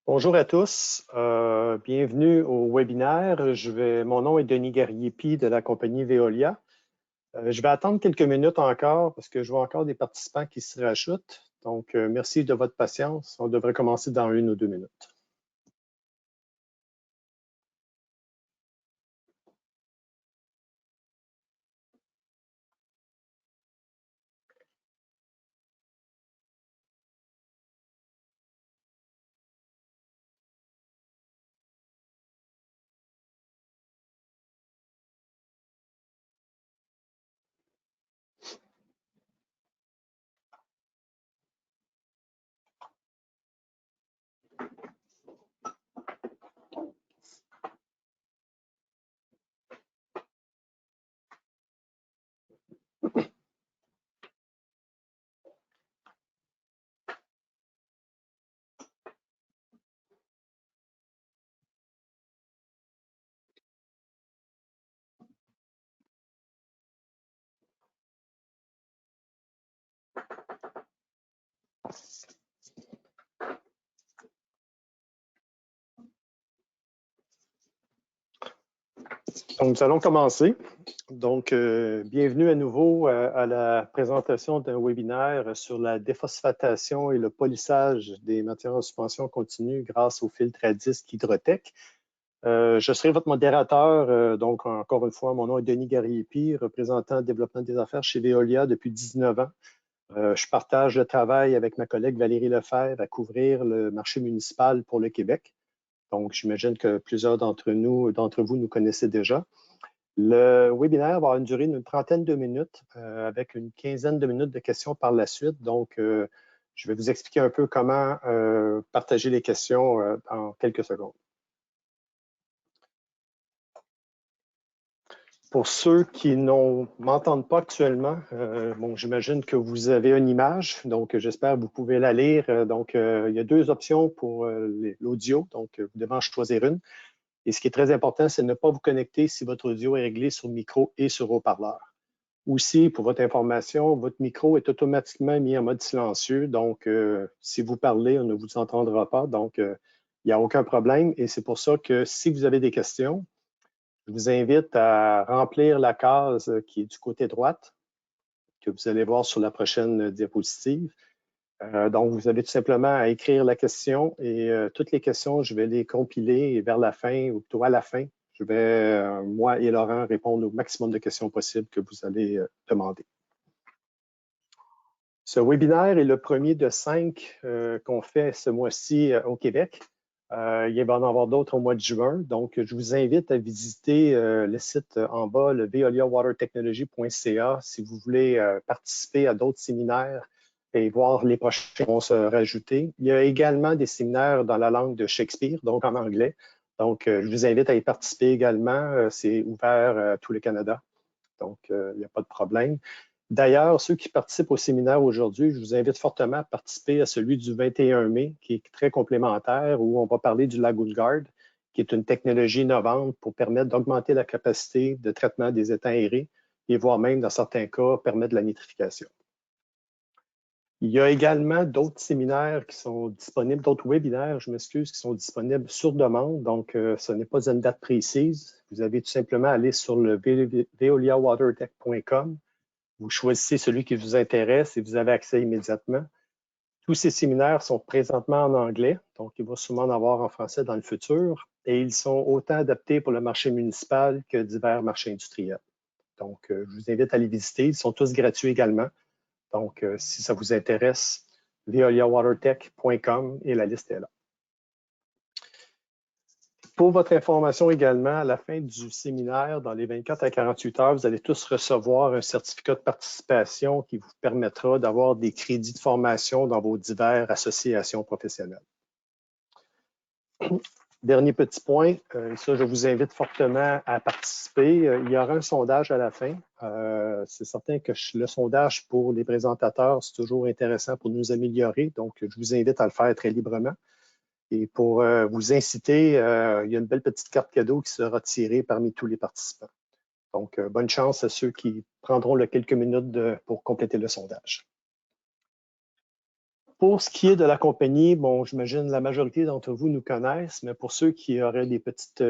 Bonjour à tous, bienvenue au webinaire. Mon nom est Denis Gariepi de la compagnie Veolia. Je vais attendre quelques minutes encore parce que je vois encore des participants qui se rajoutent. Donc, merci de votre patience. On devrait commencer dans 1 ou 2 minutes. Donc, nous allons commencer. Donc, bienvenue à nouveau à la présentation d'un webinaire sur la déphosphatation et le polissage des matières en suspension continue grâce au filtre à disque Hydrotech. Je serai votre modérateur. Donc, encore une fois, mon nom est Denis Gariepi, représentant développement des affaires chez Veolia depuis 19 ans. Je partage le travail avec ma collègue Valérie Lefebvre à couvrir le marché municipal pour le Québec. Donc, j'imagine que plusieurs d'entre vous nous connaissez déjà. Le webinaire va avoir une durée d'une trentaine de minutes avec une quinzaine de minutes de questions par la suite. Donc, je vais vous expliquer un peu comment partager les questions en quelques secondes. Pour ceux qui ne m'entendent pas actuellement, bon, j'imagine que vous avez une image, donc j'espère que vous pouvez la lire. Donc, il y a 2 options pour l'audio, donc vous devez en choisir une. Et ce qui est très important, c'est de ne pas vous connecter si votre audio est réglé sur micro et sur haut-parleur. Aussi, pour votre information, votre micro est automatiquement mis en mode silencieux, donc si vous parlez, on ne vous entendra pas, donc il n'y a aucun problème. Et c'est pour ça que si vous avez des questions, je vous invite à remplir la case qui est du côté droite, que vous allez voir sur la prochaine diapositive. Donc, vous avez tout simplement à écrire la question et toutes les questions, je vais les compiler vers la fin, ou plutôt à la fin. Je vais, moi et Laurent, répondre au maximum de questions possibles que vous allez demander. Ce webinaire est le premier de 5 qu'on fait ce mois-ci au Québec. Il va y en avoir d'autres au mois de juin. Donc, je vous invite à visiter le site en bas, le veoliawatertechnology.ca, si vous voulez participer à d'autres séminaires et voir les prochains qui vont se rajouter. Il y a également des séminaires dans la langue de Shakespeare, donc en anglais. Donc, je vous invite à y participer également. C'est ouvert à tout le Canada. Donc, il n'y a pas de problème. D'ailleurs, ceux qui participent au séminaire aujourd'hui, je vous invite fortement à participer à celui du 21 mai, qui est très complémentaire, où on va parler du Lagoon Guard, qui est une technologie innovante pour permettre d'augmenter la capacité de traitement des étangs aérés et voire même, dans certains cas, permettre la nitrification. Il y a également d'autres séminaires qui sont disponibles, d'autres webinaires, je m'excuse, qui sont disponibles sur demande. Donc, ce n'est pas une date précise. Vous avez tout simplement à aller sur le veoliawatertech.com. Vous choisissez celui qui vous intéresse et vous avez accès immédiatement. Tous ces séminaires sont présentement en anglais, donc il va sûrement en avoir en français dans le futur, et ils sont autant adaptés pour le marché municipal que divers marchés industriels. Donc, je vous invite à les visiter. Ils sont tous gratuits également. Donc, si ça vous intéresse, veoliawatertech.com et la liste est là. Pour votre information également, à la fin du séminaire, dans les 24 à 48 heures, vous allez tous recevoir un certificat de participation qui vous permettra d'avoir des crédits de formation dans vos diverses associations professionnelles. Dernier petit point, ça, je vous invite fortement à participer. Il y aura un sondage à la fin. C'est certain que le sondage pour les présentateurs, c'est toujours intéressant pour nous améliorer. Donc, je vous invite à le faire très librement. Et pour vous inciter, il y a une belle petite carte cadeau qui sera tirée parmi tous les participants. Donc, bonne chance à ceux qui prendront quelques minutes pour compléter le sondage. Pour ce qui est de la compagnie, bon, j'imagine la majorité d'entre vous nous connaissent, mais pour ceux qui auraient des petites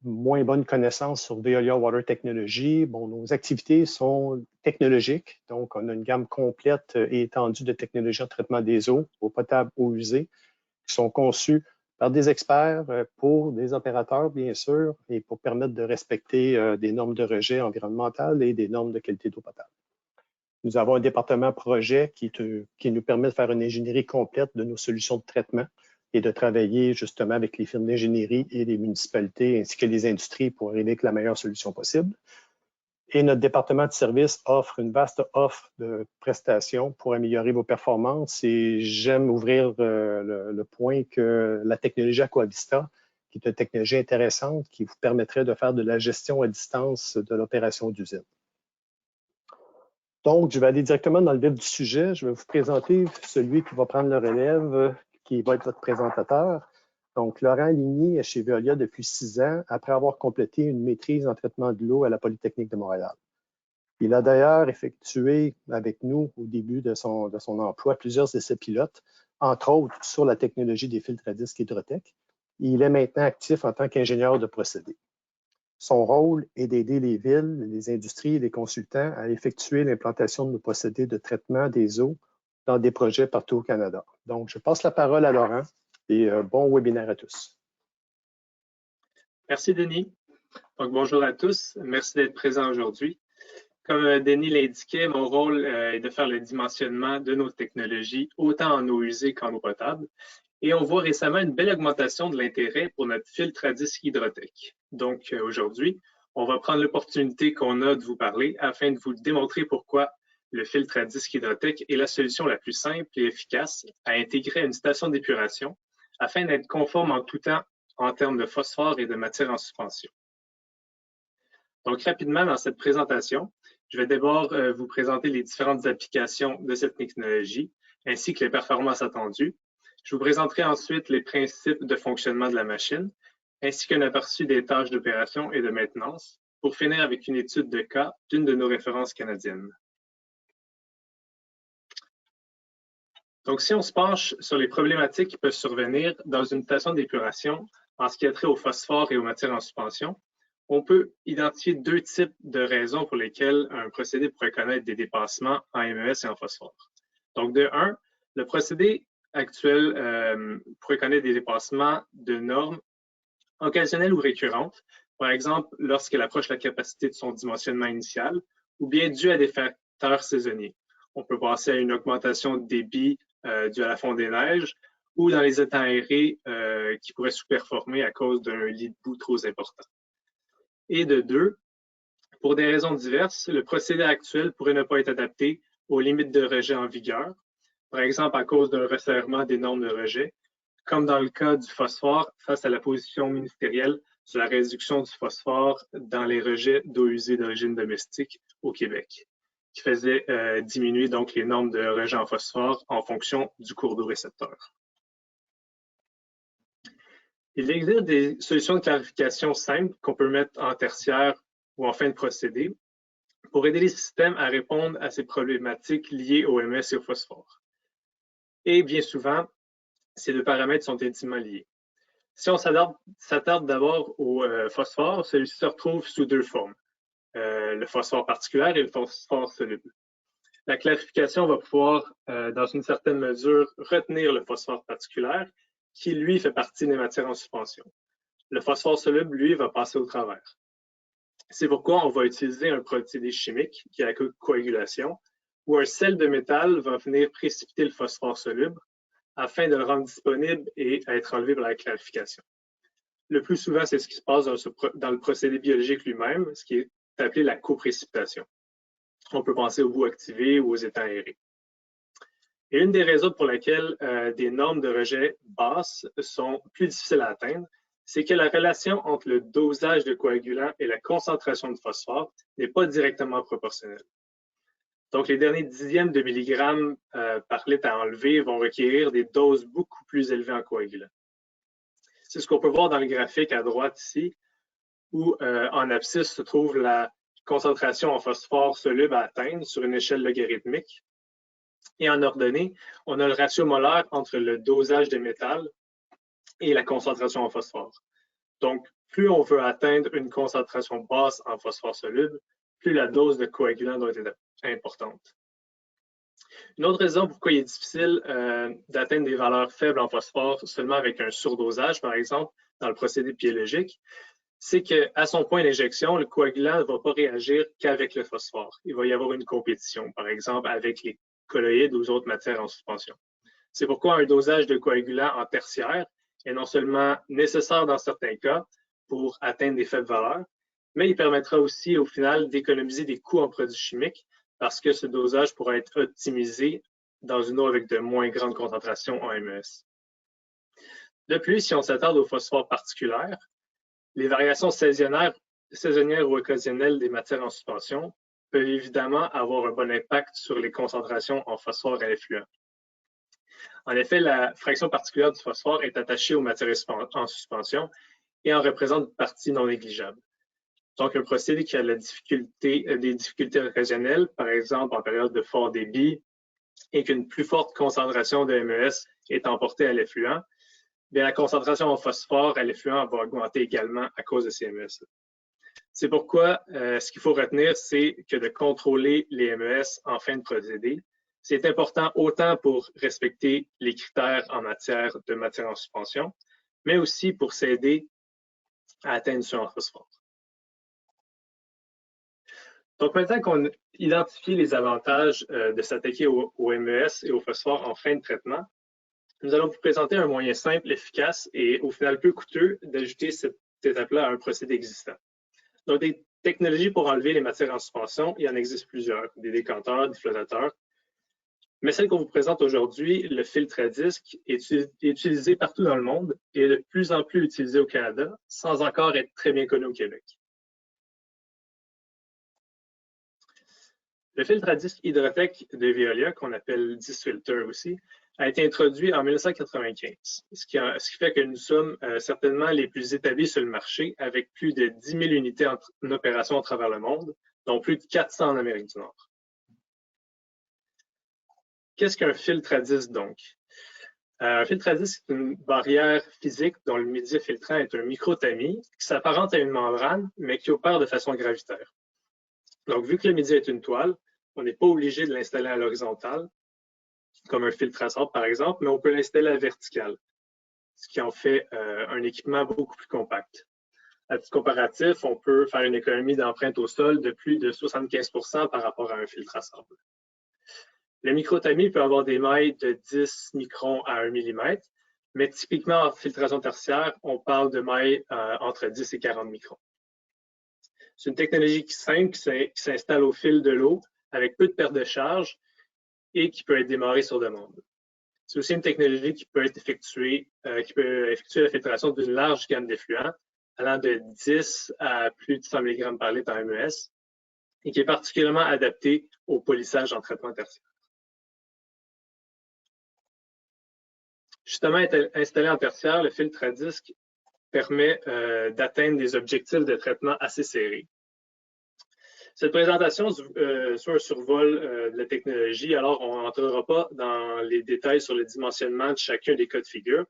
moins bonnes connaissances sur Veolia Water Technology, bon, nos activités sont technologiques. Donc, on a une gamme complète et étendue de technologies en traitement des eaux, eau potable, eau usée, qui sont conçues par des experts pour des opérateurs, bien sûr, et pour permettre de respecter des normes de rejet environnemental et des normes de qualité d'eau potable. Nous avons un département projet qui nous permet de faire une ingénierie complète de nos solutions de traitement et de travailler justement avec les firmes d'ingénierie et les municipalités ainsi que les industries pour arriver avec la meilleure solution possible. Et notre département de service offre une vaste offre de prestations pour améliorer vos performances. Et j'aime ouvrir le point que la technologie Aquavista, qui est une technologie intéressante, qui vous permettrait de faire de la gestion à distance de l'opération d'usine. Donc, je vais aller directement dans le vif du sujet. Je vais vous présenter celui qui va prendre le relève, qui va être votre présentateur. Donc, Laurent Ligny est chez Veolia depuis 6 ans, après avoir complété une maîtrise en traitement de l'eau à la Polytechnique de Montréal. Il a d'ailleurs effectué avec nous, au début de son emploi, plusieurs essais pilotes, entre autres sur la technologie des filtres à disque Hydrotech. Il est maintenant actif en tant qu'ingénieur de procédés. Son rôle est d'aider les villes, les industries et les consultants à effectuer l'implantation de nos procédés de traitement des eaux dans des projets partout au Canada. Donc, je passe la parole à Laurent et bon webinaire à tous. Merci, Denis. Donc, bonjour à tous. Merci d'être présents aujourd'hui. Comme Denis l'indiquait, mon rôle est de faire le dimensionnement de nos technologies, autant en eau usée qu'en eau potable. Et on voit récemment une belle augmentation de l'intérêt pour notre filtre à disque Hydrotech. Donc, aujourd'hui, on va prendre l'opportunité qu'on a de vous parler afin de vous démontrer pourquoi le filtre à disque Hydrotech est la solution la plus simple et efficace à intégrer à une station d'épuration afin d'être conforme en tout temps en termes de phosphore et de matière en suspension. Donc, rapidement, dans cette présentation, je vais d'abord vous présenter les différentes applications de cette technologie ainsi que les performances attendues. Je vous présenterai ensuite les principes de fonctionnement de la machine ainsi qu'un aperçu des tâches d'opération et de maintenance pour finir avec une étude de cas d'une de nos références canadiennes. Donc, si on se penche sur les problématiques qui peuvent survenir dans une station d'épuration en ce qui a trait au phosphore et aux matières en suspension, on peut identifier 2 types de raisons pour lesquelles un procédé pourrait connaître des dépassements en MES et en phosphore. Donc, de 1, le procédé actuel pourrait connaître des dépassements de normes occasionnelles ou récurrentes, par exemple lorsqu'elle approche la capacité de son dimensionnement initial, ou bien dû à des facteurs saisonniers. On peut passer à une augmentation de débit due à la fonte des neiges, ou dans les étangs aérés qui pourraient sous-performer à cause d'un lit de boue trop important. Et de 2, pour des raisons diverses, le procédé actuel pourrait ne pas être adapté aux limites de rejet en vigueur, par exemple à cause d'un resserrement des normes de rejet, comme dans le cas du phosphore face à la position ministérielle sur la réduction du phosphore dans les rejets d'eau usée d'origine domestique au Québec, qui faisait diminuer donc les normes de rejet en phosphore en fonction du cours d'eau récepteur. Il existe des solutions de clarification simples qu'on peut mettre en tertiaire ou en fin de procédé pour aider les systèmes à répondre à ces problématiques liées au MS et au phosphore. Et bien souvent, ces 2 paramètres sont intimement liés. Si on s'attarde d'abord au phosphore, celui-ci se retrouve sous 2 formes, le phosphore particulaire et le phosphore soluble. La clarification va pouvoir, dans une certaine mesure, retenir le phosphore particulaire, qui, lui, fait partie des matières en suspension. Le phosphore soluble, lui, va passer au travers. C'est pourquoi on va utiliser un procédé chimique, qui est la coagulation, où un sel de métal va venir précipiter le phosphore soluble afin de le rendre disponible et à être enlevé par la clarification. Le plus souvent, c'est ce qui se passe dans le procédé biologique lui-même, ce qui est appelé la coprécipitation. On peut penser aux boues activées ou aux étangs aérés. Et une des raisons pour lesquelles des normes de rejet basses sont plus difficiles à atteindre, c'est que la relation entre le dosage de coagulant et la concentration de phosphore n'est pas directement proportionnelle. Donc, les derniers dixièmes de milligrammes par litre à enlever vont requérir des doses beaucoup plus élevées en coagulant. C'est ce qu'on peut voir dans le graphique à droite ici, où en abscisse se trouve la concentration en phosphore soluble à atteindre sur une échelle logarithmique. Et en ordonnée, on a le ratio molaire entre le dosage de métal et la concentration en phosphore. Donc, plus on veut atteindre une concentration basse en phosphore soluble, plus la dose de coagulant doit être importante. Une autre raison pourquoi il est difficile d'atteindre des valeurs faibles en phosphore seulement avec un surdosage, par exemple, dans le procédé biologique, c'est qu'à son point d'injection, le coagulant ne va pas réagir qu'avec le phosphore. Il va y avoir une compétition, par exemple, avec les colloïdes ou autres matières en suspension. C'est pourquoi un dosage de coagulant en tertiaire est non seulement nécessaire dans certains cas pour atteindre des faibles valeurs, mais il permettra aussi au final d'économiser des coûts en produits chimiques parce que ce dosage pourra être optimisé dans une eau avec de moins grandes concentrations en MES. De plus, si on s'attarde au phosphore particulière, les variations saisonnières ou occasionnelles des matières en suspension peuvent évidemment avoir un bon impact sur les concentrations en phosphore à l'effluent. En effet, la fraction particulière du phosphore est attachée aux matières en suspension et en représente une partie non négligeable. Donc, un procédé qui a des difficultés occasionnelles, par exemple en période de fort débit et qu'une plus forte concentration de MES est emportée à l'effluent, bien, la concentration en phosphore à l'effluent va augmenter également à cause de ces MES. C'est pourquoi ce qu'il faut retenir, c'est que de contrôler les MES en fin de procédé, c'est important autant pour respecter les critères en matière en suspension, mais aussi pour s'aider à atteindre ce en phosphore. Donc, maintenant qu'on a identifié les avantages de s'attaquer au MES et au phosphore en fin de traitement, nous allons vous présenter un moyen simple, efficace et au final peu coûteux d'ajouter cette étape-là à un procédé existant. Donc, des technologies pour enlever les matières en suspension, il y en existe plusieurs, des décanteurs, des flottateurs. Mais celle qu'on vous présente aujourd'hui, le filtre à disque, est utilisé partout dans le monde et est de plus en plus utilisé au Canada, sans encore être très bien connu au Québec. Le filtre à disque Hydrotech de Veolia, qu'on appelle Disfilter aussi, a été introduit en 1995, ce qui fait que nous sommes certainement les plus établis sur le marché, avec plus de 10 000 unités en opération à travers le monde, dont plus de 400 en Amérique du Nord. Qu'est-ce qu'un filtre à disque, donc? Un filtre à disque est une barrière physique dont le média filtrant est un microtamis qui s'apparente à une membrane, mais qui opère de façon gravitaire. Donc, vu que le média est une toile, on n'est pas obligé de l'installer à l'horizontale, comme un filtre à sable, par exemple, mais on peut l'installer à la verticale, ce qui en fait un équipement beaucoup plus compact. À titre comparatif, on peut faire une économie d'empreinte au sol de plus de 75% par rapport à un filtre à sable. Le microtamis peut avoir des mailles de 10 microns à 1 mm, mais typiquement en filtration tertiaire, on parle de mailles entre 10 et 40 microns. C'est une technologie simple qui s'installe au fil de l'eau avec peu de perte de charge et qui peut être démarrée sur demande. C'est aussi une technologie qui peut effectuer la filtration d'une large gamme d'effluents, allant de 10 à plus de 100 mg par litre en MES, et qui est particulièrement adaptée au polissage en traitement tertiaire. Justement, installé en tertiaire, le filtre à disque permet d'atteindre des objectifs de traitement assez serrés. Cette présentation sur un survol de la technologie, alors on n'entrera pas dans les détails sur le dimensionnement de chacun des cas de figure,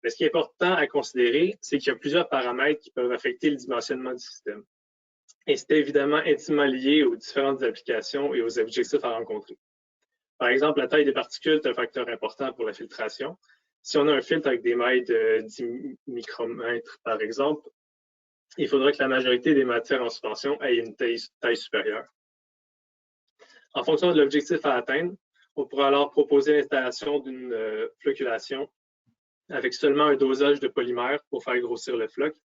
mais ce qui est important à considérer, c'est qu'il y a plusieurs paramètres qui peuvent affecter le dimensionnement du système. Et c'est évidemment intimement lié aux différentes applications et aux objectifs à rencontrer. Par exemple, la taille des particules est un facteur important pour la filtration. Si on a un filtre avec des mailles de 10 micromètres, par exemple, il faudrait que la majorité des matières en suspension aient une taille supérieure. En fonction de l'objectif à atteindre, on pourra alors proposer l'installation d'une flocculation avec seulement un dosage de polymère pour faire grossir le floc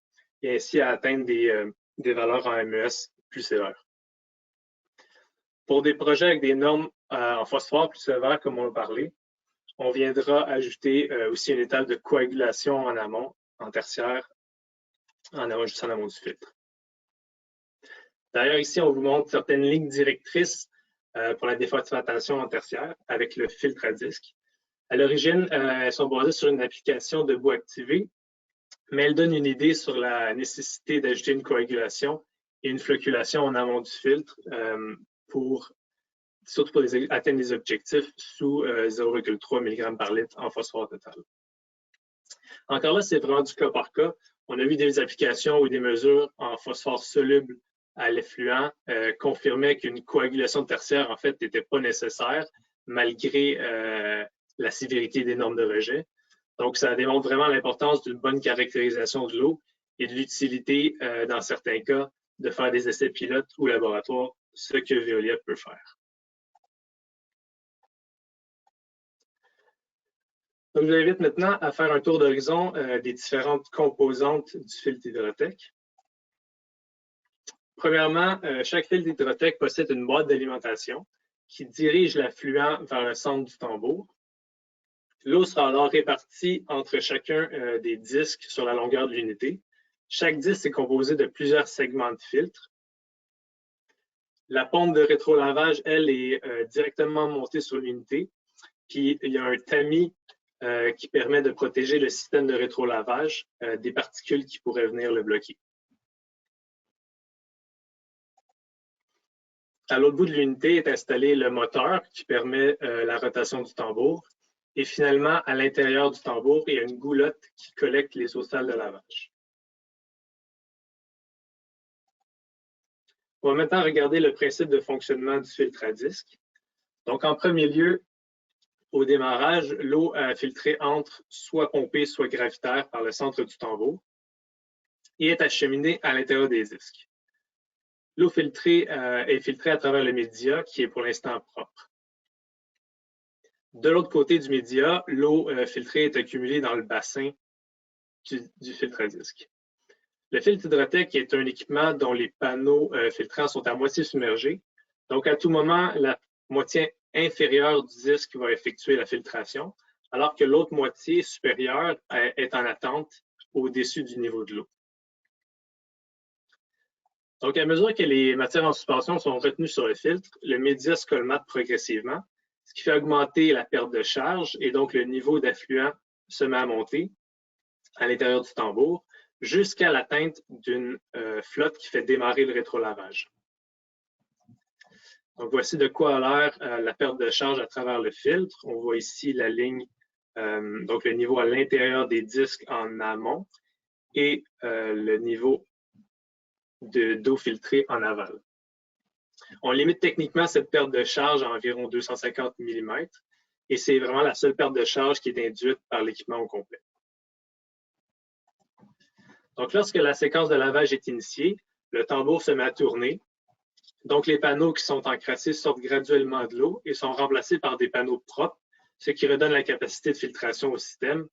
et ainsi à atteindre des valeurs en MES plus sévères. Pour des projets avec des normes en phosphore plus sévères, comme on a parlé, on viendra ajouter aussi une étape de coagulation en amont, en tertiaire, juste en amont du filtre. D'ailleurs, ici, on vous montre certaines lignes directrices pour la déphosphatation en tertiaire avec le filtre à disque. À l'origine, elles sont basées sur une application de bout activé, mais elles donnent une idée sur la nécessité d'ajouter une coagulation et une flocculation en amont du filtre pour surtout pour atteindre les objectifs sous 0,3 mg par litre en phosphore total. Encore là, c'est vraiment du cas par cas. On a vu des applications ou des mesures en phosphore soluble à l'effluent confirmaient qu'une coagulation tertiaire, en fait, n'était pas nécessaire malgré la sévérité des normes de rejet. Donc, ça démontre vraiment l'importance d'une bonne caractérisation de l'eau et de l'utilité, dans certains cas, de faire des essais pilotes ou laboratoires, ce que Veolia peut faire. Donc, je vous invite maintenant à faire un tour d'horizon des différentes composantes du filtre Hydrotech. Premièrement, chaque filtre Hydrotech possède une boîte d'alimentation qui dirige l'affluent vers le centre du tambour. L'eau sera alors répartie entre chacun des disques sur la longueur de l'unité. Chaque disque est composé de plusieurs segments de filtre. La pompe de rétrolavage, elle, est directement montée sur l'unité. Puis, il y a un tamis qui permet de protéger le système de rétrolavage des particules qui pourraient venir le bloquer. À l'autre bout de l'unité est installé le moteur qui permet la rotation du tambour. Et finalement, à l'intérieur du tambour, il y a une goulotte qui collecte les eaux sales de lavage. On va maintenant regarder le principe de fonctionnement du filtre à disque. Donc, en premier lieu, au démarrage, l'eau à filtrer entre soit pompée, soit gravitaire par le centre du tambour et est acheminée à l'intérieur des disques. L'eau filtrée est filtrée à travers le média qui est pour l'instant propre. De l'autre côté du média, l'eau filtrée est accumulée dans le bassin du filtre à disque. Le filtre Hydrotech est un équipement dont les panneaux filtrants sont à moitié submergés. Donc, à tout moment, la moitié inférieure du disque va effectuer la filtration, alors que l'autre moitié supérieure est en attente au-dessus du niveau de l'eau. Donc, à mesure que les matières en suspension sont retenues sur le filtre, le média se colmate progressivement, ce qui fait augmenter la perte de charge et donc le niveau d'affluent se met à monter à l'intérieur du tambour jusqu'à l'atteinte d'une flotte qui fait démarrer le rétrolavage. Donc, voici de quoi a l'air la perte de charge à travers le filtre. On voit ici la ligne, donc le niveau à l'intérieur des disques en amont et le niveau d'eau filtrée en aval. On limite techniquement cette perte de charge à environ 250 mm et c'est vraiment la seule perte de charge qui est induite par l'équipement au complet. Donc, lorsque la séquence de lavage est initiée, le tambour se met à tourner. Donc, les panneaux qui sont encrassés sortent graduellement de l'eau et sont remplacés par des panneaux propres, ce qui redonne la capacité de filtration au système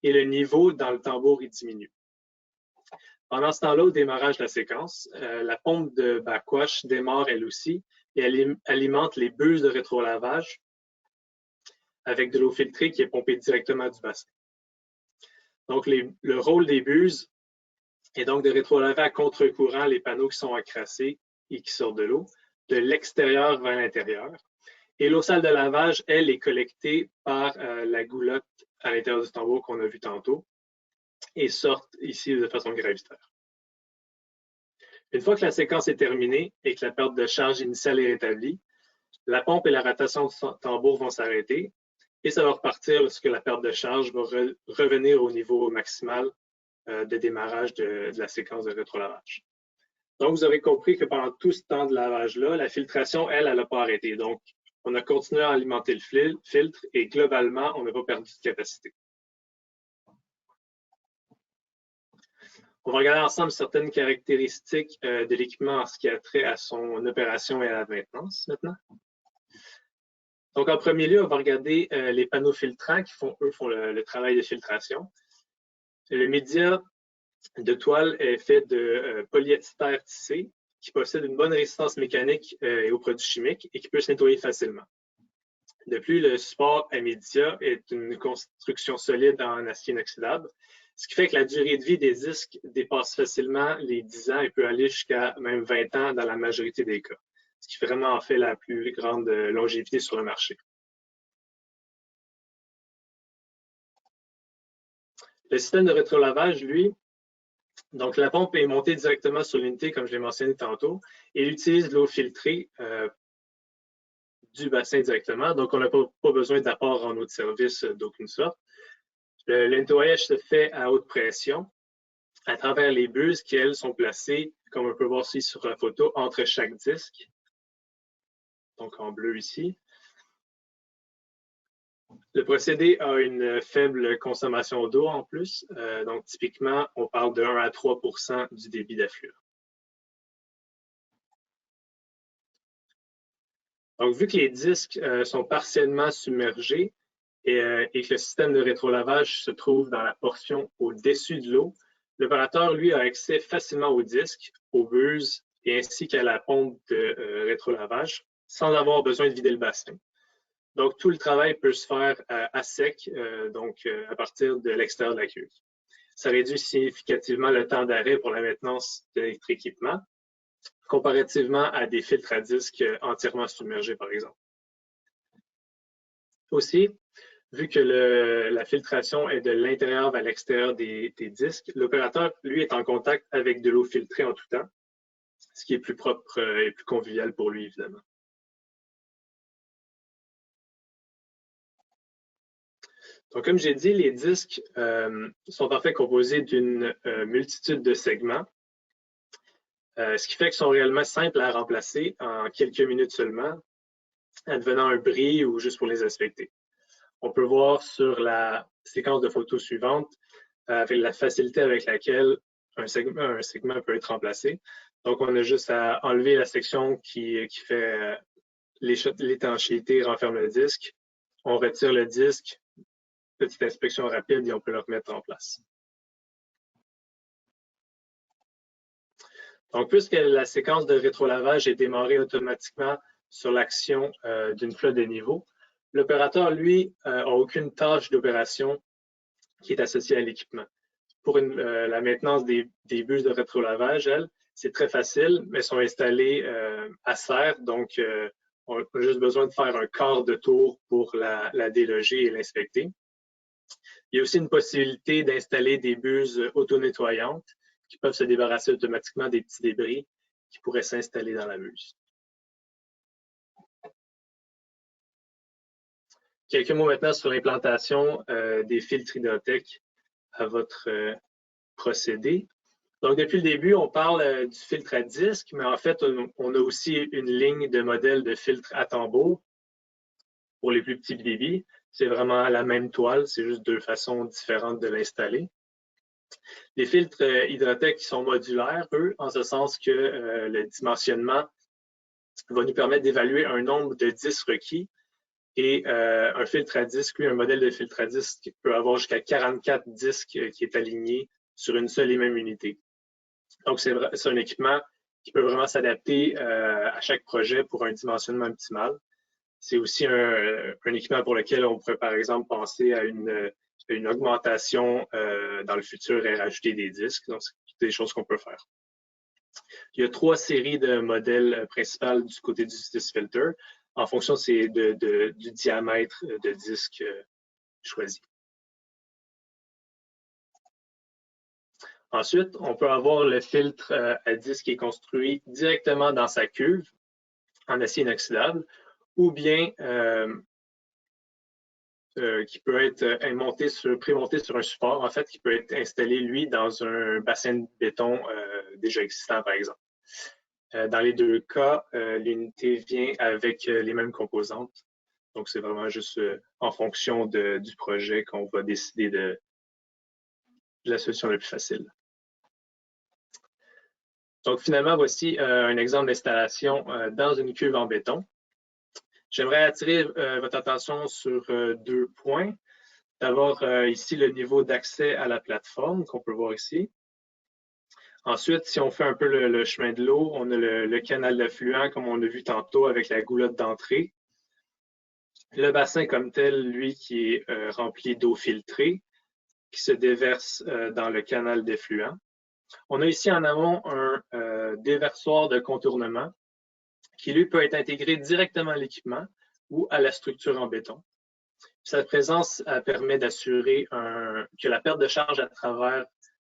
et le niveau dans le tambour y diminue. Pendant ce temps-là, au démarrage de la séquence, la pompe de backwash démarre elle aussi et elle alimente les buses de rétrolavage avec de l'eau filtrée qui est pompée directement du bassin. Donc, le rôle des buses est donc de rétrolaver à contre-courant les panneaux qui sont encrassés et qui sortent de l'eau, de l'extérieur vers l'intérieur. Et l'eau sale de lavage, elle, est collectée par la goulotte à l'intérieur du tambour qu'on a vu tantôt et sortent ici de façon gravitaire. Une fois que la séquence est terminée et que la perte de charge initiale est rétablie, la pompe et la rotation du tambour vont s'arrêter et ça va repartir lorsque la perte de charge va revenir au niveau maximal de démarrage de la séquence de rétrolavage. Donc, vous avez compris que pendant tout ce temps de lavage-là, la filtration, elle n'a pas arrêté. Donc, on a continué à alimenter le filtre et globalement, on n'a pas perdu de capacité. On va regarder ensemble certaines caractéristiques de l'équipement en ce qui a trait à son opération et à la maintenance maintenant. Donc, en premier lieu, on va regarder les panneaux filtrants qui font le travail de filtration. Le média de toile est fait de polyéther tissé qui possède une bonne résistance mécanique aux produits chimiques et qui peut se nettoyer facilement. De plus, le support à média est une construction solide en acier inoxydable, ce qui fait que la durée de vie des disques dépasse facilement les 10 ans et peut aller jusqu'à même 20 ans dans la majorité des cas, ce qui vraiment en fait la plus grande longévité sur le marché. Le système de rétrolavage, lui, donc la pompe est montée directement sur l'unité, comme je l'ai mentionné tantôt, et elle utilise l'eau filtrée du bassin directement, donc on n'a pas besoin d'apport en eau de service d'aucune sorte. Le nettoyage se fait à haute pression à travers les buses qui, elles, sont placées, comme on peut voir ici sur la photo, entre chaque disque, donc en bleu ici. Le procédé a une faible consommation d'eau en plus, donc typiquement, on parle de 1 à 3 % du débit d'affluent. Donc, vu que les disques sont partiellement submergés et que le système de rétrolavage se trouve dans la portion au-dessus de l'eau, l'opérateur, lui, a accès facilement aux disques, aux buses et ainsi qu'à la pompe de rétrolavage sans avoir besoin de vider le bassin. Donc, tout le travail peut se faire à sec, à partir de l'extérieur de la cuve. Ça réduit significativement le temps d'arrêt pour la maintenance de notre équipement, comparativement à des filtres à disque entièrement submergés, par exemple. Aussi, vu que la filtration est de l'intérieur vers l'extérieur des disques, l'opérateur, lui, est en contact avec de l'eau filtrée en tout temps, ce qui est plus propre et plus convivial pour lui, évidemment. Donc, comme j'ai dit, les disques sont en fait composés d'une multitude de segments, ce qui fait qu'ils sont réellement simples à remplacer en quelques minutes seulement, advenant un bris ou juste pour les inspecter. On peut voir sur la séquence de photos suivante avec la facilité avec laquelle un segment peut être remplacé. Donc, on a juste à enlever la section qui fait l'étanchéité, renferme le disque. On retire le disque, petite inspection rapide et on peut le remettre en place. Donc, puisque la séquence de rétrolavage est démarrée automatiquement sur l'action d'une flotte de niveau, l'opérateur, lui, n'a aucune tâche d'opération qui est associée à l'équipement. Pour la maintenance des buses de rétrolavage, elles, c'est très facile, mais sont installées à serre, donc on a juste besoin de faire un quart de tour pour la déloger et l'inspecter. Il y a aussi une possibilité d'installer des buses auto-nettoyantes qui peuvent se débarrasser automatiquement des petits débris qui pourraient s'installer dans la buse. Quelques mots maintenant sur l'implantation des filtres Hydrotec à votre procédé. Donc, depuis le début, on parle du filtre à disque, mais en fait, on a aussi une ligne de modèles de filtres à tambour pour les plus petits débits. C'est vraiment la même toile, c'est juste deux façons différentes de l'installer. Les filtres Hydrotec sont modulaires, eux, en ce sens que le dimensionnement va nous permettre d'évaluer un nombre de disques requis. Et un filtre à disque, lui, un modèle de filtre à disque peut avoir jusqu'à 44 disques qui est aligné sur une seule et même unité. Donc, c'est un équipement qui peut vraiment s'adapter à chaque projet pour un dimensionnement optimal. C'est aussi un équipement pour lequel on pourrait, par exemple, penser à une augmentation dans le futur et rajouter des disques. Donc, c'est des choses qu'on peut faire. Il y a 3 séries de modèles principaux du côté du disc filter en fonction du diamètre de disque choisi. Ensuite, on peut avoir le filtre à disque qui est construit directement dans sa cuve en acier inoxydable ou bien qui peut être prémonté sur un support, en fait, qui peut être installé, lui, dans un bassin de béton déjà existant, par exemple. Dans les deux cas, l'unité vient avec les mêmes composantes. Donc, c'est vraiment juste en fonction du projet qu'on va décider de la solution la plus facile. Donc, finalement, voici un exemple d'installation dans une cuve en béton. J'aimerais attirer votre attention sur 2 points. D'abord, ici, le niveau d'accès à la plateforme qu'on peut voir ici. Ensuite, si on fait un peu le chemin de l'eau, on a le canal d'affluent, comme on a vu tantôt, avec la goulotte d'entrée. Le bassin comme tel, lui, qui est rempli d'eau filtrée, qui se déverse dans le canal d'effluent. On a ici en amont un déversoir de contournement qui, lui, peut être intégré directement à l'équipement ou à la structure en béton. Sa présence permet d'assurer que la perte de charge à travers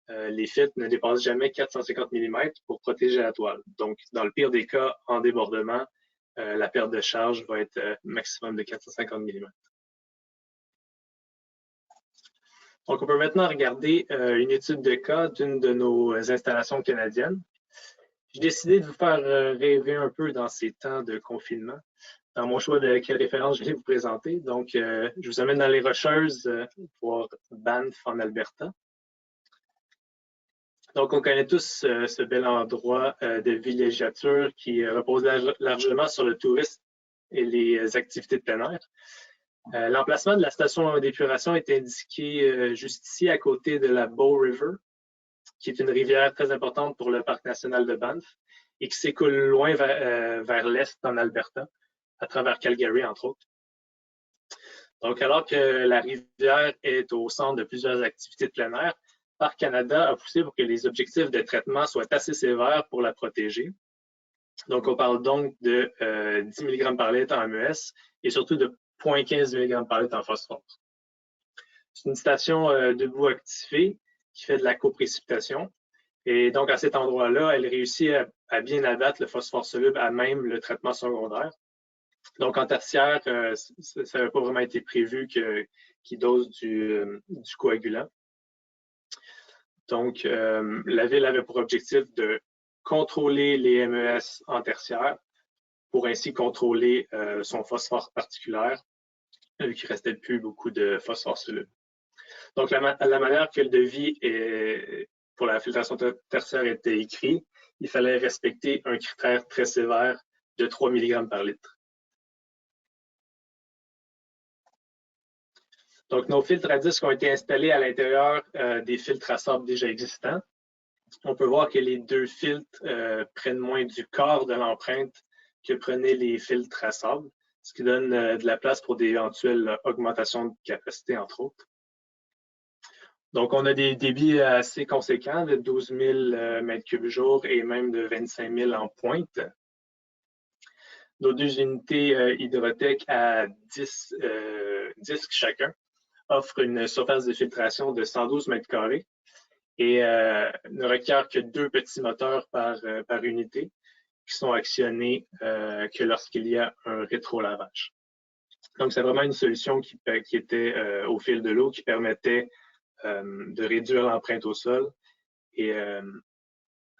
les filtres ne dépasse jamais 450 mm pour protéger la toile. Donc, dans le pire des cas, en débordement, la perte de charge va être maximum de 450 mm. Donc, on peut maintenant regarder une étude de cas d'une de nos installations canadiennes. J'ai décidé de vous faire rêver un peu dans ces temps de confinement. Dans mon choix de quelle référence je vais vous présenter. Donc, je vous amène dans les Rocheuses pour Banff en Alberta. Donc, on connaît tous ce bel endroit de villégiature qui repose largement sur le tourisme et les activités de plein air. L'emplacement de la station d'épuration est indiqué juste ici à côté de la Bow River, qui est une rivière très importante pour le parc national de Banff et qui s'écoule loin vers l'est en Alberta, à travers Calgary, entre autres. Donc, alors que la rivière est au centre de plusieurs activités de plein air, Parc Canada a poussé pour que les objectifs de traitement soient assez sévères pour la protéger. Donc, on parle donc de 10 mg par litre en MES et surtout de 0,15 mg par litre en phosphore. C'est une station debout activée qui fait de la coprécipitation. Et donc, à cet endroit-là, elle réussit à bien abattre le phosphore soluble à même le traitement secondaire. Donc, en tertiaire, ça n'avait pas vraiment été prévu qu'il dose du coagulant. Donc, la Ville avait pour objectif de contrôler les MES en tertiaire pour ainsi contrôler son phosphore particulier, vu qu'il ne restait plus beaucoup de phosphore soluble. Donc, la manière que le devis pour la filtration tertiaire était écrit, il fallait respecter un critère très sévère de 3 mg par litre. Donc, nos filtres à disque ont été installés à l'intérieur des filtres à sable déjà existants. On peut voir que les deux filtres prennent moins du quart de l'empreinte que prenaient les filtres à sable, ce qui donne de la place pour d'éventuelles augmentations de capacité, entre autres. Donc, on a des débits assez conséquents de 12 000 m3 jour et même de 25 000 en pointe. Nos deux unités Hydrotech à 10 disques chacun offrent une surface de filtration de 112 m² et ne requiert que 2 petits moteurs par unité qui sont actionnés que lorsqu'il y a un rétro-lavage. Donc, c'est vraiment une solution qui était au fil de l'eau, qui permettait de réduire l'empreinte au sol. Et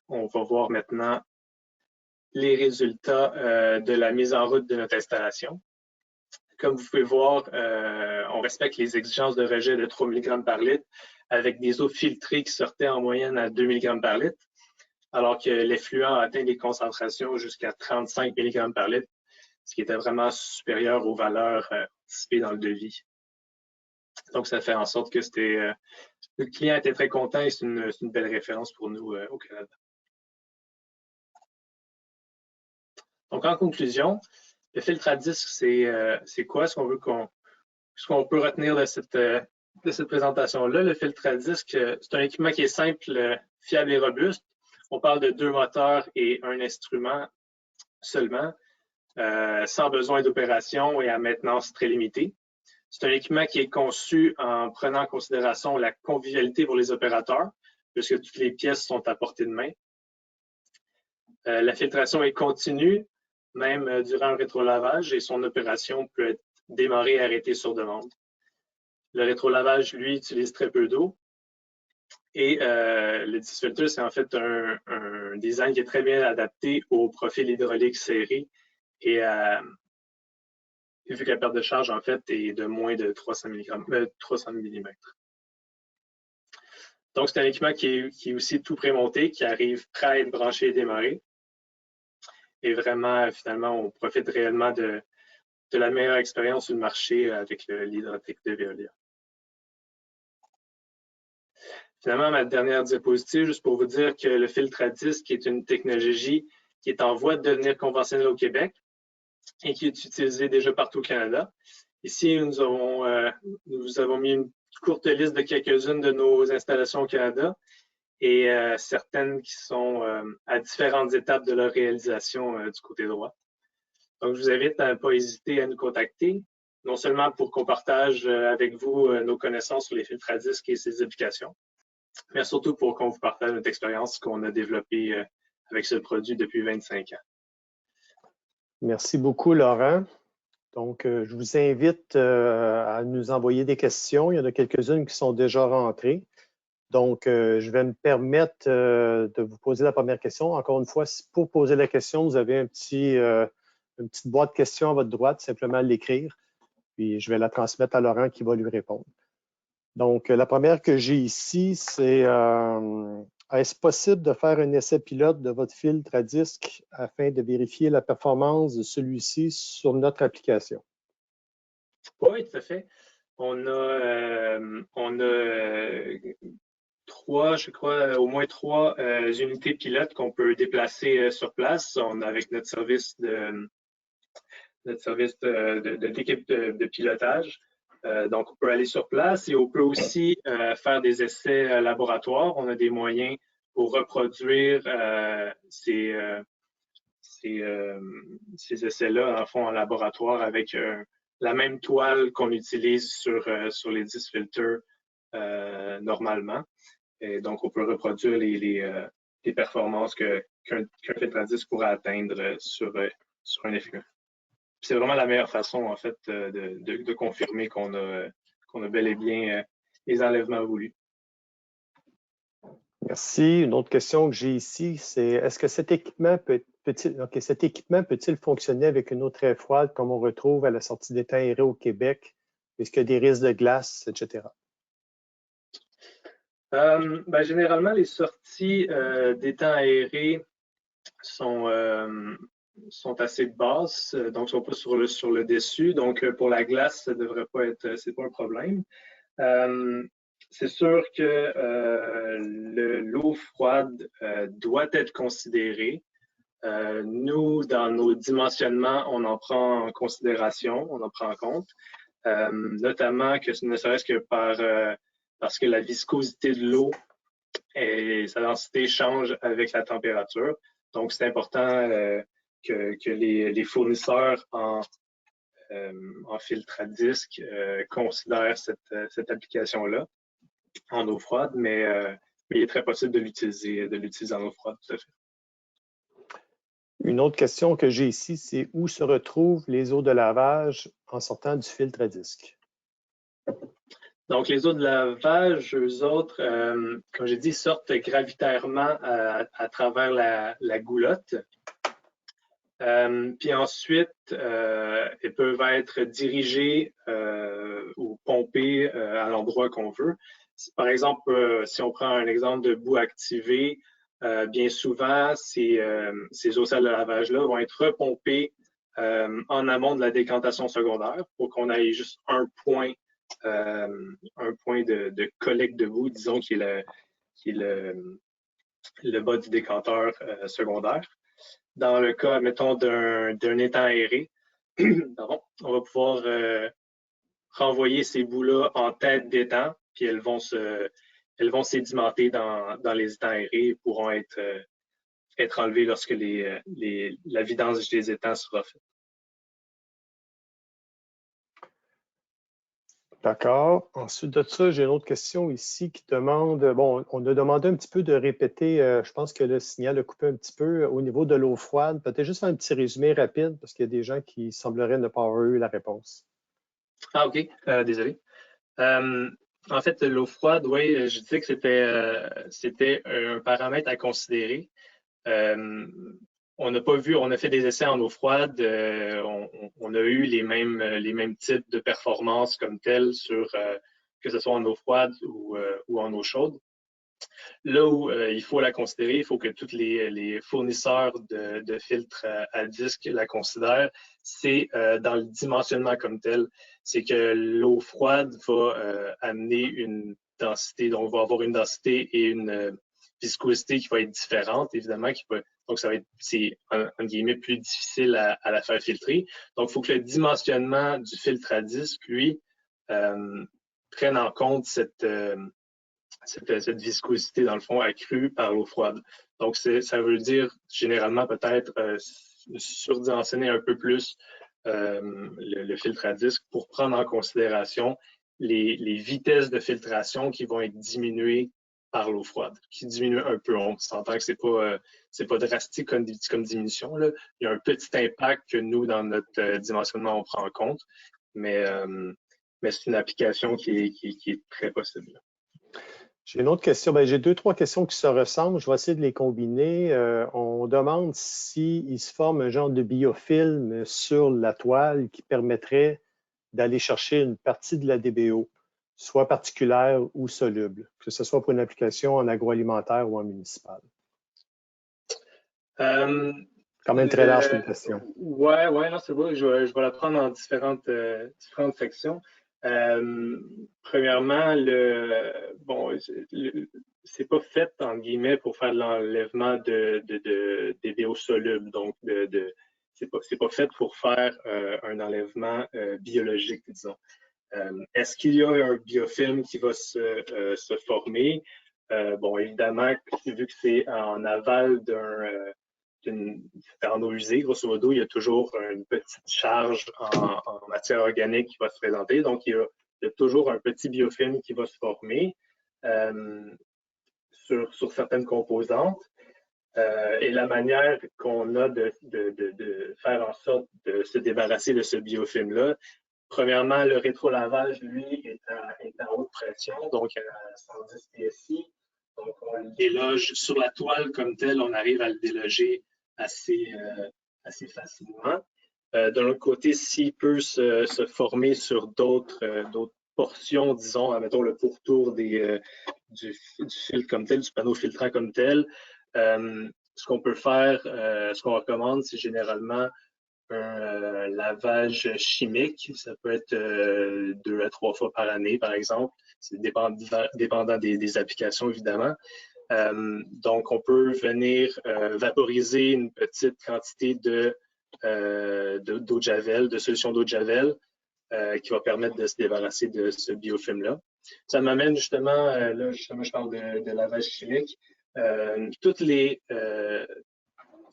on va voir maintenant les résultats de la mise en route de notre installation. Comme vous pouvez voir, on respecte les exigences de rejet de 3 mg par litre avec des eaux filtrées qui sortaient en moyenne à 2 mg par litre, alors que l'effluent a atteint des concentrations jusqu'à 35 mg par litre, ce qui était vraiment supérieur aux valeurs anticipées dans le devis. Donc, ça fait en sorte que le client était très content et c'est une belle référence pour nous au Canada. Donc, en conclusion, le filtre à disque, c'est quoi? Ce qu'on peut retenir de cette présentation-là? Le filtre à disque, c'est un équipement qui est simple, fiable et robuste. On parle de 2 moteurs et un instrument seulement, sans besoin d'opération et à maintenance très limitée. C'est un équipement qui est conçu en prenant en considération la convivialité pour les opérateurs, puisque toutes les pièces sont à portée de main. La filtration est continue, même durant un rétrolavage, et son opération peut être démarrée et arrêtée sur demande. Le rétrolavage, lui, utilise très peu d'eau. Et le disc filter, c'est en fait un design qui est très bien adapté au profil hydraulique serré et vu que la perte de charge, en fait, est de moins de 300 mm. Donc, c'est un équipement qui est aussi tout prémonté, qui arrive prêt à être branché et démarré. Et vraiment, finalement, on profite réellement de la meilleure expérience sur le marché avec l'Hydrotech de Veolia. Finalement, ma dernière diapositive, juste pour vous dire que le filtre à disque est une technologie qui est en voie de devenir conventionnelle au Québec et qui est utilisée déjà partout au Canada. Ici, nous avons mis une courte liste de quelques-unes de nos installations au Canada et certaines qui sont à différentes étapes de leur réalisation du côté droit. Donc, je vous invite à ne pas hésiter à nous contacter, non seulement pour qu'on partage avec vous nos connaissances sur les filtres à disque et ses applications, mais surtout pour qu'on vous partage notre expérience qu'on a développée avec ce produit depuis 25 ans. Merci beaucoup, Laurent. Donc, je vous invite à nous envoyer des questions. Il y en a quelques-unes qui sont déjà rentrées. Donc, je vais me permettre de vous poser la première question. Encore une fois, pour poser la question, vous avez une petite boîte de questions à votre droite, simplement l'écrire. Puis, je vais la transmettre à Laurent qui va lui répondre. Donc, la première que j'ai ici, c'est est-ce possible de faire un essai pilote de votre filtre à disque afin de vérifier la performance de celui-ci sur notre application? Oui, tout à fait. On a trois, je crois, au moins trois unités pilotes qu'on peut déplacer sur place. On a avec notre service d'équipe de pilotage. Donc, on peut aller sur place et on peut aussi faire des essais laboratoires. On a des moyens pour reproduire ces essais-là, en fond, en laboratoire avec la même toile qu'on utilise sur les 10 filters normalement. Et donc, on peut reproduire les performances qu'un filtre à disque pourrait atteindre sur un effet. C'est vraiment la meilleure façon, en fait, de confirmer qu'on a bel et bien les enlèvements voulus. Merci. Une autre question que j'ai ici, c'est est-ce que cet équipement peut-il fonctionner avec une eau très froide comme on retrouve à la sortie d'étang aéré au Québec? Est-ce qu'il y a des risques de glace, etc.? Généralement, les sorties d'étang aéré sont assez basses, donc ne sont pas sur le dessus. Donc, pour la glace, ça ne devrait pas être, c'est pas un problème. C'est sûr que l'eau froide doit être considérée. Nous, dans nos dimensionnements, on en prend en considération, on en prend en compte, notamment que ne serait-ce que parce que la viscosité de l'eau et sa densité change avec la température. Donc, c'est important que les fournisseurs en filtre à disque considèrent cette application-là en eau froide, mais il est très possible de l'utiliser en eau froide, tout à fait. Une autre question que j'ai ici, c'est où se retrouvent les eaux de lavage en sortant du filtre à disque? Donc, les eaux de lavage, eux autres, comme j'ai dit, sortent gravitairement à travers la goulotte. Puis ensuite, elles peuvent être dirigées ou pompées à l'endroit qu'on veut. Par exemple, si on prend un exemple de boue activée, bien souvent, ces eaux sales de lavage-là vont être repompées en amont de la décantation secondaire pour qu'on ait juste un point de collecte de boue, disons, qui est le bas du décanteur secondaire. Dans le cas, mettons, d'un étang aéré, on va pouvoir renvoyer ces boues-là en tête d'étang, puis elles vont sédimenter dans les étangs aérés et pourront être enlevées lorsque la vidange des étangs sera faite. D'accord. Ensuite de ça, j'ai une autre question ici qui demande, bon, on a demandé un petit peu de répéter, je pense que le signal a coupé un petit peu au niveau de l'eau froide. Peut-être juste faire un petit résumé rapide parce qu'il y a des gens qui sembleraient ne pas avoir eu la réponse. Ah, OK. Désolé. En fait, l'eau froide, oui, je disais que c'était un paramètre à considérer. On n'a pas vu, on a fait des essais en eau froide, on a eu les mêmes types de performances comme telles que ce soit en eau froide ou en eau chaude. Là où il faut la considérer, il faut que tous les fournisseurs de filtres à disque la considèrent, c'est dans le dimensionnement comme tel. C'est que l'eau froide va amener une densité, donc va avoir une densité et une viscosité qui va être différente, évidemment, donc ça va être, c'est en guillemets, plus difficile à la faire filtrer. Donc, il faut que le dimensionnement du filtre à disque, lui, prenne en compte cette viscosité, dans le fond, accrue par l'eau froide. Donc, ça veut dire généralement peut-être surdimensionner un peu plus le filtre à disque pour prendre en considération les vitesses de filtration qui vont être diminuées par l'eau froide, qui diminue un peu. On s'entend que c'est pas drastique comme diminution, là. Il y a un petit impact que nous, dans notre dimensionnement, on prend en compte, mais c'est une application qui est très possible. J'ai une autre question. J'ai 2-3 questions qui se ressemblent. Je vais essayer de les combiner. On demande s'il se forme un genre de biofilm sur la toile qui permettrait d'aller chercher une partie de la DBO, soit particulière ou soluble, que ce soit pour une application en agroalimentaire ou en municipal. Quand même très large comme question. Ouais, non, c'est beau. Je vais la prendre en différentes sections. Premièrement, c'est pas fait, entre guillemets, pour faire de l'enlèvement de DBO solubles. Donc, c'est pas fait pour faire un enlèvement biologique, disons. Est-ce qu'il y a un biofilm qui va se former? Évidemment, vu que c'est en aval en eau usée, grosso modo, il y a toujours une petite charge en matière organique qui va se présenter. Donc, il y a toujours un petit biofilm qui va se former sur certaines composantes. Et la manière qu'on a de faire en sorte de se débarrasser de ce biofilm-là, premièrement, le rétrolavage, lui, est à haute pression, donc à 110 PSI. Donc, on le déloge sur la toile comme telle, on arrive à le déloger assez facilement. D'un autre côté, s'il peut se former sur d'autres portions, disons, mettons le pourtour du fil comme tel, du panneau filtrant comme tel, ce qu'on peut faire, ce qu'on recommande, c'est généralement un lavage chimique. Ça peut être 2 à 3 fois par année, par exemple. C'est dépendant des applications, évidemment. Donc, on peut venir vaporiser une petite quantité d'eau de javel, de solution d'eau de javel, qui va permettre de se débarrasser de ce biofilm-là. Ça m'amène justement, là, justement, je parle de lavage chimique. Toutes les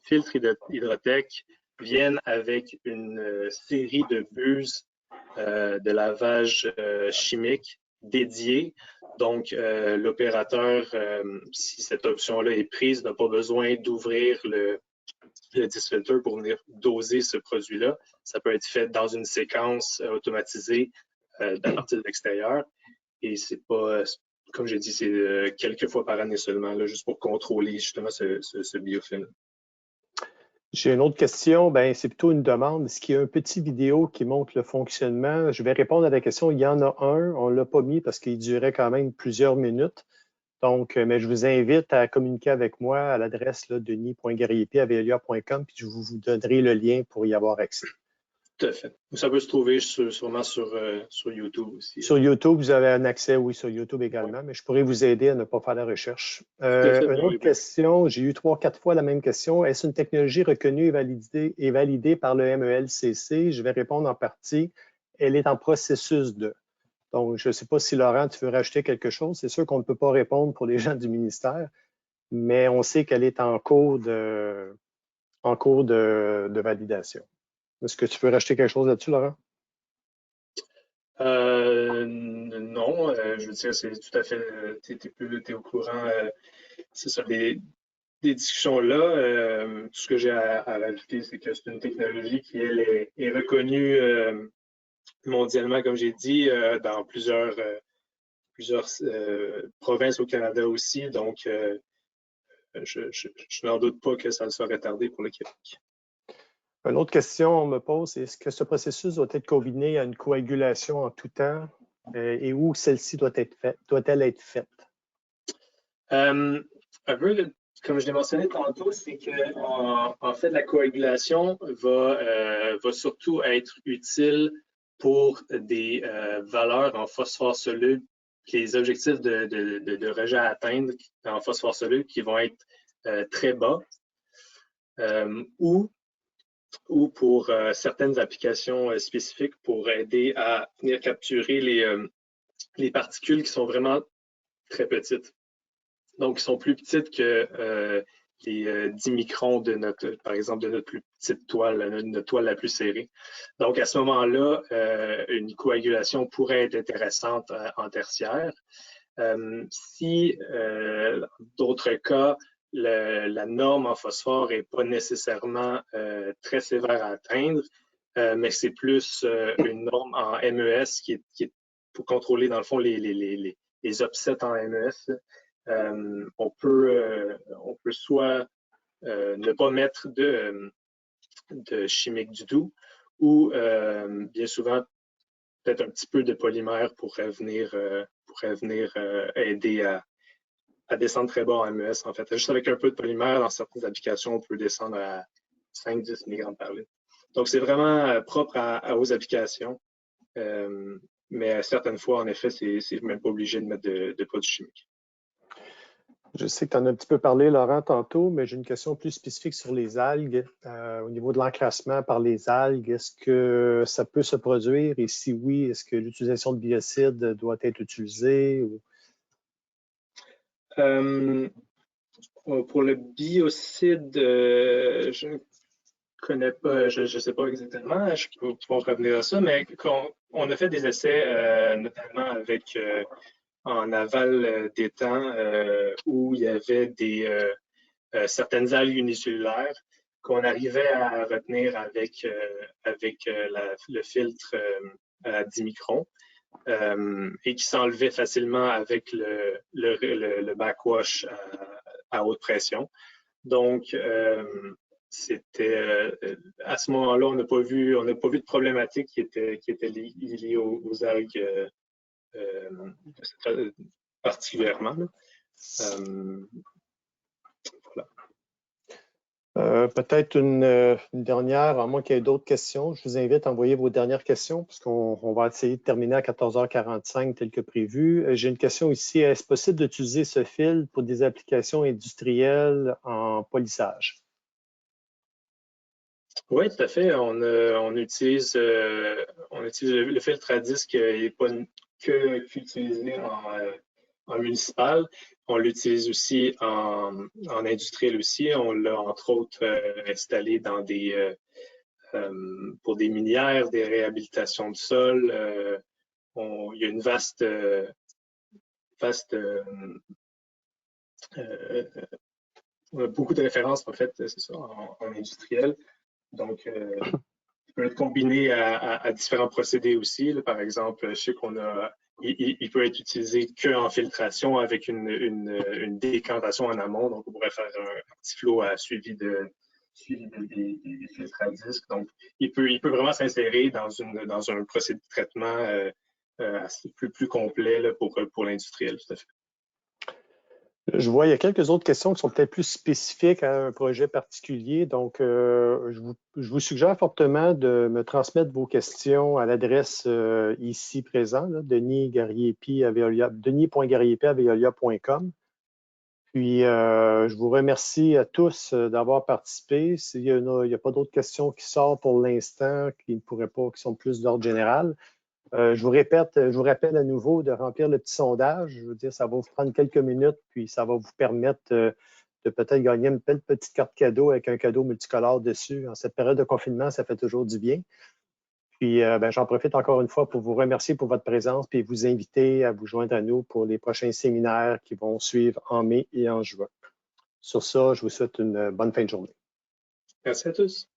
filtres Hydrotech viennent avec une série de buses de lavage chimique dédiées. Donc, l'opérateur, si cette option-là est prise, n'a pas besoin d'ouvrir le disfilter pour venir doser ce produit-là. Ça peut être fait dans une séquence automatisée à partir de l'extérieur. Et c'est pas, comme j'ai dit, c'est quelques fois par année seulement, là, juste pour contrôler justement ce biofilm. J'ai une autre question, c'est plutôt une demande. Est-ce qu'il y a un petit vidéo qui montre le fonctionnement? Je vais répondre à la question. Il y en a un, on ne l'a pas mis parce qu'il durait quand même plusieurs minutes. Donc, mais je vous invite à communiquer avec moi à l'adresse denis.guerrier@veolia.com, puis je vous donnerai le lien pour y avoir accès. Tout à fait. Ça peut se trouver sûrement sur YouTube aussi. Sur YouTube, vous avez un accès, oui, sur YouTube également, mais je pourrais vous aider à ne pas faire la recherche. Une autre question, j'ai eu 3-4 fois la même question. Est-ce une technologie reconnue et validée par le MELCC? Je vais répondre en partie. Elle est en processus de. Donc, je ne sais pas si Laurent, tu veux rajouter quelque chose. C'est sûr qu'on ne peut pas répondre pour les gens du ministère, mais on sait qu'elle est en cours de validation. Est-ce que tu peux rajouter quelque chose là-dessus, Laurent? Non, je veux dire, c'est tout à fait, t'es au courant, c'est ça, des discussions-là. Tout ce que j'ai à rajouter, c'est que c'est une technologie qui, elle, est reconnue mondialement, comme j'ai dit, dans plusieurs provinces au Canada aussi. Donc, je n'en doute pas que ça soit tardé pour le Québec. Une autre question on me pose, est-ce que ce processus doit être combiné à une coagulation en tout temps et où celle-ci doit-elle être faite? Un peu, comme je l'ai mentionné tantôt, c'est que en fait, la coagulation va surtout être utile pour des valeurs en phosphore soluble, les objectifs de rejet à atteindre en phosphore soluble qui vont être très bas, ou pour certaines applications spécifiques pour aider à venir capturer les particules qui sont vraiment très petites. Donc, qui sont plus petites que les 10 microns par exemple, de notre plus petite toile, notre toile la plus serrée. Donc, à ce moment-là, une coagulation pourrait être intéressante en tertiaire. Si, dans d'autres cas, la norme en phosphore n'est pas nécessairement très sévère à atteindre, mais c'est plus une norme en MES qui est pour contrôler, dans le fond, les upsets en MES. On peut soit ne pas mettre de chimique du tout, ou bien souvent peut-être un petit peu de polymère pourrait venir aider à descendre très bas en MES, en fait. Juste avec un peu de polymère, dans certaines applications, on peut descendre à 5-10 mg par litre. Donc, c'est vraiment propre aux applications. Mais certaines fois, en effet, c'est même pas obligé de mettre de produits chimiques. Je sais que tu en as un petit peu parlé, Laurent, tantôt, mais j'ai une question plus spécifique sur les algues. Au niveau de l'encrassement par les algues, est-ce que ça peut se produire? Et si oui, est-ce que l'utilisation de biocides doit être utilisée? Pour le biocide, je ne connais pas, je ne sais pas exactement, je peux pouvoir revenir à ça, mais on a fait des essais, notamment avec en aval d'étangs où il y avait certaines algues unicellulaires qu'on arrivait à retenir avec le filtre à 10 microns et qui s'enlevait facilement avec le backwash à haute pression. Donc, c'était à ce moment-là, on n'a pas vu de problématique qui était liée aux algues particulièrement. Voilà. Peut-être une dernière, à moins qu'il y ait d'autres questions. Je vous invite à envoyer vos dernières questions, puisqu'on va essayer de terminer à 14h45 tel que prévu. J'ai une question ici. Est-ce possible d'utiliser ce fil pour des applications industrielles en polissage? Oui, tout à fait. On utilise le filtre à disque, il n'est pas qu'utilisé en municipal. On l'utilise aussi en industriel aussi. On l'a entre autres installé dans pour des minières, des réhabilitations de sol. Il y a une vaste on a beaucoup de références en fait, c'est ça, en industriel. Donc, il peut être combiné à différents procédés aussi. Là. Par exemple, je sais il peut être utilisé qu'en filtration avec une décantation en amont. Donc, on pourrait faire un petit flot suivi des filtres à disque. Donc, il peut vraiment s'insérer dans un procédé de traitement plus complet là, pour l'industriel, tout à fait. Je vois, il y a quelques autres questions qui sont peut-être plus spécifiques à un projet particulier. Donc, je vous suggère fortement de me transmettre vos questions à l'adresse ici présente, denis.gariepi@veolia.com. Puis, je vous remercie à tous d'avoir participé. S'il n'y a pas d'autres questions qui sortent pour l'instant, qui sont plus d'ordre général, je vous rappelle à nouveau de remplir le petit sondage. Je veux dire, ça va vous prendre quelques minutes, puis ça va vous permettre de peut-être gagner une belle petite carte cadeau avec un cadeau multicolore dessus. En cette période de confinement, ça fait toujours du bien. Puis, j'en profite encore une fois pour vous remercier pour votre présence, puis vous inviter à vous joindre à nous pour les prochains séminaires qui vont suivre en mai et en juin. Sur ça, je vous souhaite une bonne fin de journée. Merci à tous.